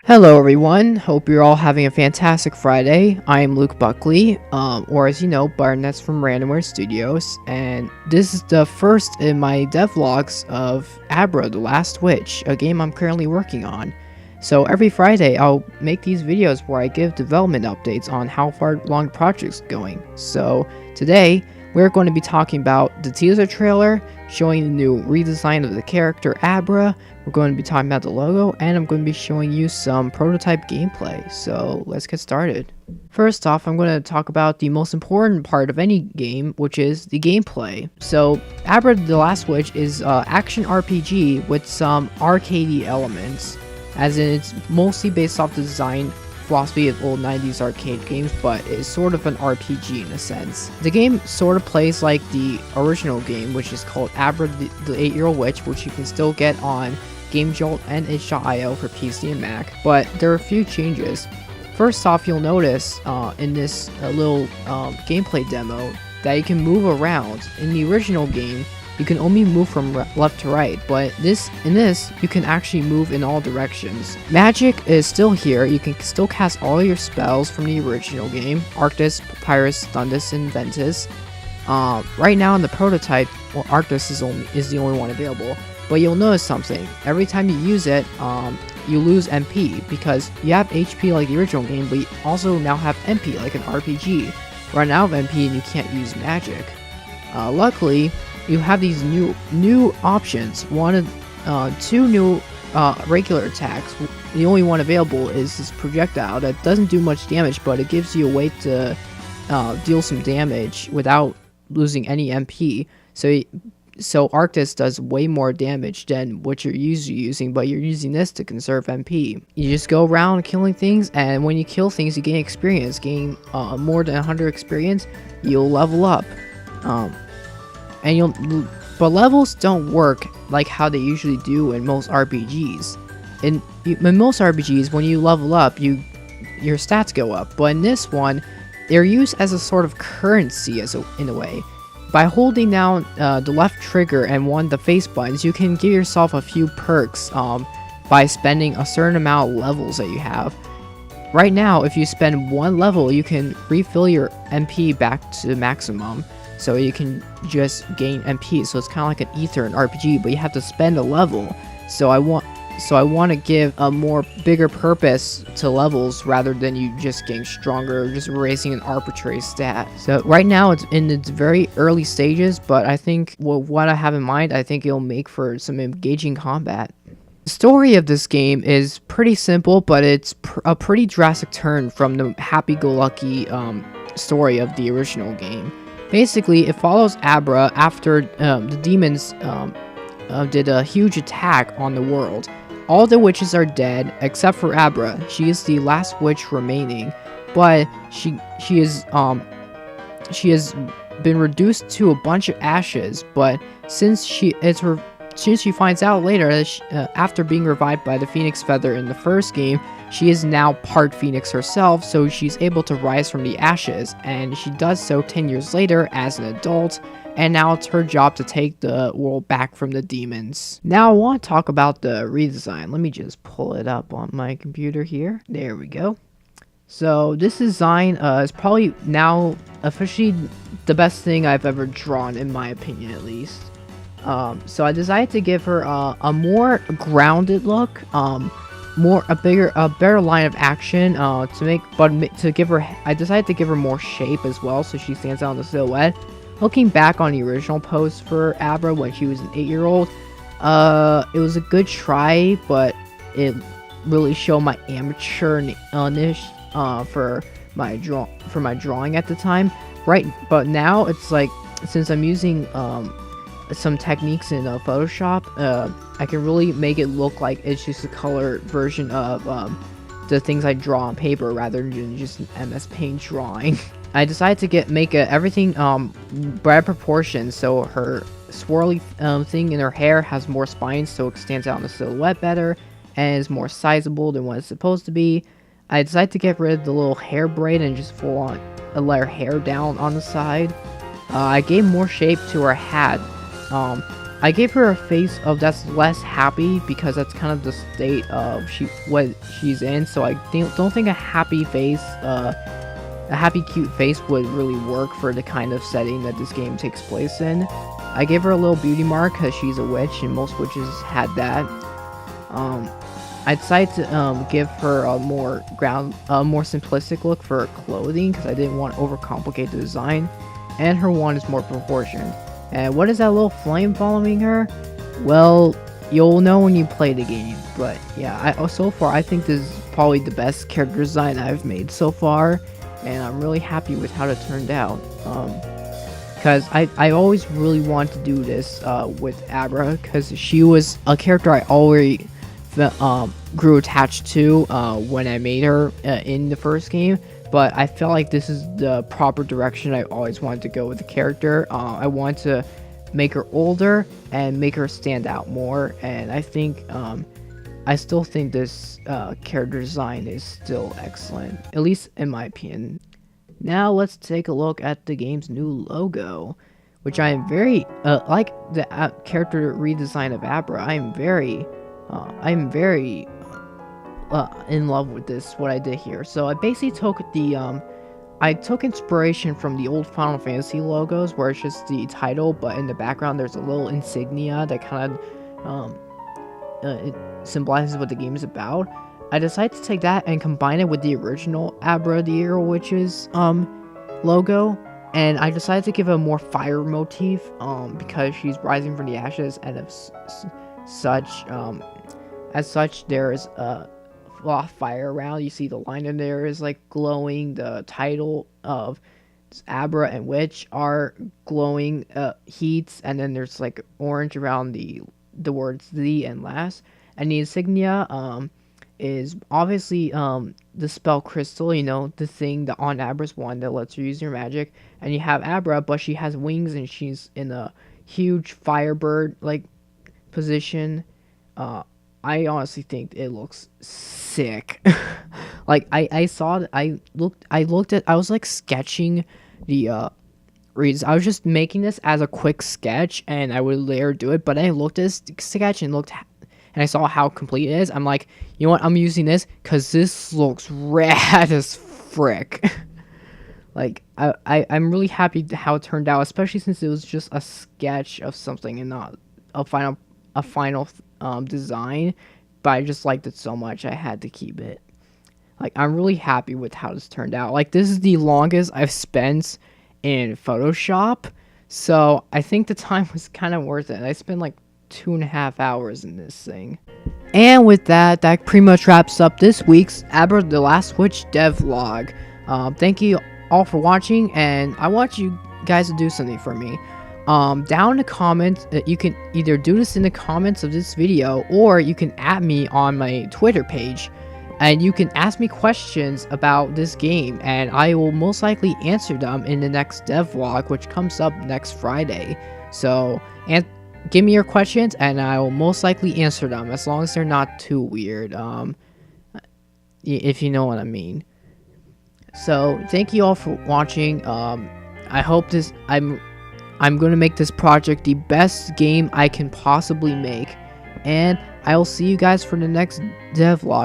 Hello everyone, hope you're all having a fantastic Friday. I am Luke Buckley, or as you know, Barnett's from RandomWareStudios, and this is the first in my devlogs of Abra, the Last Witch, a game I'm currently working on. So every Friday I'll make these videos where I give development updates on how far along the project's going. So today, we're going to be talking about the teaser trailer, showing the new redesign of the character Abra. We're going to be talking about the logo, and I'm going to be showing you some prototype gameplay. So let's get started. First off, I'm going to talk about the most important part of any game, which is the gameplay. So Abra the Last Witch is an action RPG with some arcadey elements, as in it's mostly based off the design philosophy of old 90s arcade games, but it's sort of an RPG in a sense. The game sort of plays like the original game, which is called Abra the 8-Year-Old Witch, which you can still get on Game Jolt and itch.io for PC and Mac, but there are a few changes. First off, you'll notice in this little gameplay demo that you can move around. In the original game, you can only move from left to right, but in this, you can actually move in all directions. Magic is still here. You can still cast all your spells from the original game, Arctis, Papyrus, Thundus, and Ventus. Right now in the prototype, well, Arctis is the only one available, but you'll notice something. Every time you use it, you lose MP, because you have HP like the original game, but you also now have MP like an RPG. Run out of MP and you can't use magic. Luckily, you have these new options. Two new regular attacks. The only one available is this projectile that doesn't do much damage, but it gives you a way to deal some damage without losing any MP. So Arctis does way more damage than what you're usually using, but you're using this to conserve MP. You just go around killing things, and when you kill things, you gain experience. Gain more than 100 experience, you'll level up. But levels don't work like how they usually do in most RPGs. In most RPGs, when you level up, your stats go up. But in this one, they're used as a sort of currency in a way. By holding down the left trigger and the face buttons, you can give yourself a few perks by spending a certain amount of levels that you have. Right now, if you spend one level, you can refill your MP back to maximum. So you can just gain MP. So it's kind of like an ether in RPG, but you have to spend a level. So I want to give a more bigger purpose to levels rather than you just getting stronger or just raising an arbitrary stat. So right now it's in its very early stages, but I think what I have in mind, I think it'll make for some engaging combat. The story of this game is pretty simple, but it's a pretty drastic turn from the happy-go-lucky story of the original game. Basically, it follows Abra after the demons did a huge attack on the world. All the witches are dead except for Abra. She is the last witch remaining, but she has been reduced to a bunch of ashes. But since she finds out later that after being revived by the Phoenix Feather in the first game, she is now part Phoenix herself, so she's able to rise from the ashes, and she does so 10 years later as an adult, and now it's her job to take the world back from the demons. Now I want to talk about the redesign. Let me just pull it up on my computer here. There we go. So this design is probably now officially the best thing I've ever drawn, in my opinion at least. So I decided to give her a more grounded look, a better line of action, I decided to give her more shape as well, so she stands out in the silhouette. Looking back on the original post for Abra when she was an 8-year-old, it was a good try, but it really showed my amateurness for my drawing at the time. Right, but now it's like, since I'm using some techniques in Photoshop, I can really make it look like it's just a color version of the things I draw on paper rather than just an MS Paint drawing. I decided to make everything right proportions, so her swirly thing in her hair has more spines, so it stands out in the silhouette better and is more sizable than what it's supposed to be. I decided to get rid of the little hair braid and just full on let her hair down on the side. I gave more shape to her hat. I gave her a face of that's less happy because that's kind of the state of what she's in. So I don't think a happy face, a happy cute face would really work for the kind of setting that this game takes place in. I gave her a little beauty mark because she's a witch and most witches had that. I decided to give her a more simplistic look for her clothing because I didn't want to overcomplicate the design, and her wand is more proportioned. And what is that little flame following her? Well, you'll know when you play the game. But yeah, so far I think this is probably the best character design I've made so far, and I'm really happy with how it turned out. Because I always really wanted to do this with Abra, because she was a character I already grew attached to when I made her in the first game. But I felt like this is the proper direction I always wanted to go with the character. I want to make her older and make her stand out more, and I think I still think this character design is still excellent, at least in my opinion. Now let's take a look at the game's new logo, which I am very like the character redesign of Abra. I'm very in love with what I did here. So I basically took I took inspiration from the old Final Fantasy logos, where it's just the title, but in the background there's a little insignia that kind of it symbolizes what the game is about. I decided to take that and combine it with the original Abra the Hero Witch's logo, and I decided to give it a more fire motif because she's rising from the ashes, and as such there's a lot of fire around. You see the line in there is like glowing. The title of Abra and Witch are glowing heats, and then there's like orange around the words the and last. And the insignia is obviously the spell crystal, you know, the thing that on Abra's wand that lets her use your magic. And you have Abra, but she has wings and she's in a huge firebird like position. I honestly think it looks sick. Like I saw it, I was like sketching the reads. I was just making this as a quick sketch and I would later do it, but I looked at this sketch and I saw how complete it is. I'm like, you know what, I'm using this because this looks rad as frick. Like I'm really happy how it turned out, especially since it was just a sketch of something and not a final design, but I just liked it so much I had to keep it. Like, I'm really happy with how this turned out. Like, this is the longest I've spent in Photoshop, so I think the time was kind of worth it. I spent like 2.5 hours in this thing. And with that pretty much wraps up this week's Abra the Last Witch Devlog. Thank you all for watching, and I want you guys to do something for me. Down in the comments, you can either do this in the comments of this video, or you can add me on my Twitter page, and you can ask me questions about this game, and I will most likely answer them in the next devlog, which comes up next Friday. So, and give me your questions, and I will most likely answer them, as long as they're not too weird, if you know what I mean. So, thank you all for watching. I hope I'm going to make this project the best game I can possibly make, and I will see you guys for the next devlog.